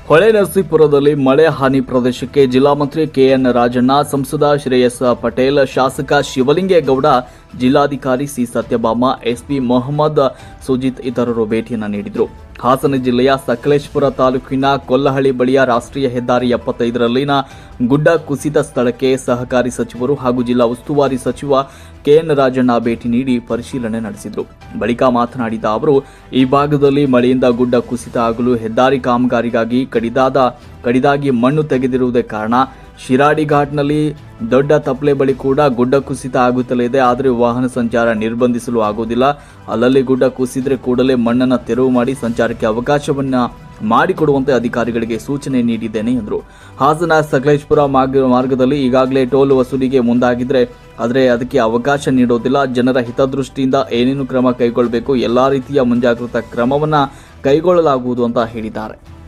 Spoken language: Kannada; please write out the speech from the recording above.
ಹೊಳೆನರಸೀಪುರದಲ್ಲಿ ಮಳೆ ಹಾನಿ ಪ್ರದೇಶಕ್ಕೆ ಜಿಲ್ಲಾ ಮಂತ್ರಿ ಕೆಎನ್ ರಾಜಣ್ಣ, ಸಂಸದ ಶ್ರೇಯಸ್ ಪಟೇಲ್, ಶಾಸಕ ಶಿವಲಿಂಗೇಗೌಡ, ಜಿಲ್ಲಾಧಿಕಾರಿ ಸಿ ಸತ್ಯಭಾಮ, ಎಸ್ಪಿ ಮೊಹಮ್ಮದ್ ಸುಜಿತ್ ಇತರರು ಭೇಟಿಯನ್ನು ನೀಡಿದರು. ಹಾಸನ ಜಿಲ್ಲೆಯ ಸಕಲೇಶಪುರ ತಾಲೂಕಿನ ಕೊಲ್ಲಹಳ್ಳಿ ಬಳಿಯ ರಾಷ್ಟ್ರೀಯ ಹೆದ್ದಾರಿ 75ರಲ್ಲಿನ ಗುಡ್ಡ ಕುಸಿತ ಸ್ಥಳಕ್ಕೆ ಸಹಕಾರಿ ಸಚಿವರು ಹಾಗೂ ಜಿಲ್ಲಾ ಉಸ್ತುವಾರಿ ಸಚಿವ ಕೆಎನ್ ರಾಜಣ್ಣ ಭೇಟಿ ನೀಡಿ ಪರಿಶೀಲನೆ ನಡೆಸಿದರು. ಬಳಿಕ ಮಾತನಾಡಿದ ಅವರು, ಈ ಭಾಗದಲ್ಲಿ ಮಳೆಯಿಂದ ಗುಡ್ಡ ಕುಸಿತ ಆಗಲು ಹೆದ್ದಾರಿ ಕಾಮಗಾರಿಗಾಗಿ ಕಡಿದಾಗಿ ಮಣ್ಣು ತೆಗೆದಿರುವುದೇ ಕಾರಣ. ಶಿರಾಡಿ ಘಾಟ್ನಲ್ಲಿ ದೊಡ್ಡ ತಪ್ಪಲೆ ಬಳಿ ಕೂಡ ಗುಡ್ಡ ಕುಸಿತ ಆಗುತ್ತಲೇ ಇದೆ. ಆದರೆ ವಾಹನ ಸಂಚಾರ ನಿರ್ಬಂಧಿಸಲು ಆಗುವುದಿಲ್ಲ. ಅಲ್ಲಲ್ಲಿ ಗುಡ್ಡ ಕುಸಿದ್ರೆ ಕೂಡಲೇ ಮಣ್ಣನ್ನು ತೆರವು ಮಾಡಿ ಸಂಚಾರಕ್ಕೆ ಅವಕಾಶವನ್ನ ಮಾಡಿಕೊಡುವಂತೆ ಅಧಿಕಾರಿಗಳಿಗೆ ಸೂಚನೆ ನೀಡಿದ್ದೇನೆ ಎಂದರು. ಹಾಸನ ಸಕಲೇಶಪುರ ಮಾರ್ಗದಲ್ಲಿ ಈಗಾಗಲೇ ಟೋಲ್ ವಸೂಲಿಗೆ ಮುಂದಾಗಿದ್ರೆ ಆದರೆ ಅದಕ್ಕೆ ಅವಕಾಶ ನೀಡೋದಿಲ್ಲ. ಜನರ ಹಿತದೃಷ್ಟಿಯಿಂದ ಏನೇನು ಕ್ರಮ ಕೈಗೊಳ್ಳಬೇಕು, ಎಲ್ಲಾ ರೀತಿಯ ಮುಂಜಾಗ್ರತಾ ಕ್ರಮವನ್ನ ಕೈಗೊಳ್ಳಲಾಗುವುದು ಅಂತ ಹೇಳಿದ್ದಾರೆ.